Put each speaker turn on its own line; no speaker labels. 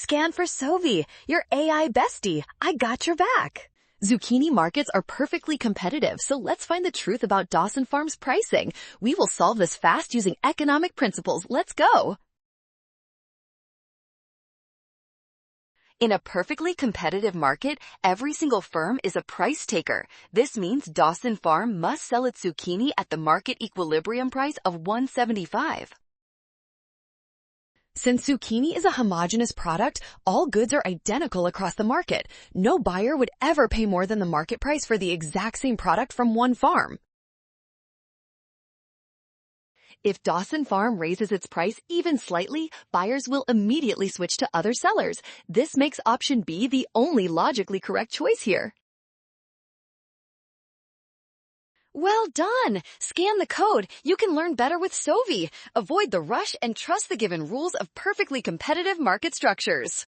Scan for Sovi, your AI bestie. I got your back. Zucchini markets are perfectly competitive, so let's find the truth about Dawson Farm's pricing. We will solve this fast using economic principles. Let's go. In a perfectly competitive market, every single firm is a price taker. This means Dawson Farm must sell its zucchini at the market equilibrium price of $1.75. Since zucchini is a homogeneous product, all goods are identical across the market. No buyer would ever pay more than the market price for the exact same product from one farm. If Dawson Farm raises its price even slightly, buyers will immediately switch to other sellers. This makes option B the only logically correct choice here. Well done! Scan the code. You can learn better with Sovi. Avoid the rush and trust the given rules of perfectly competitive market structures.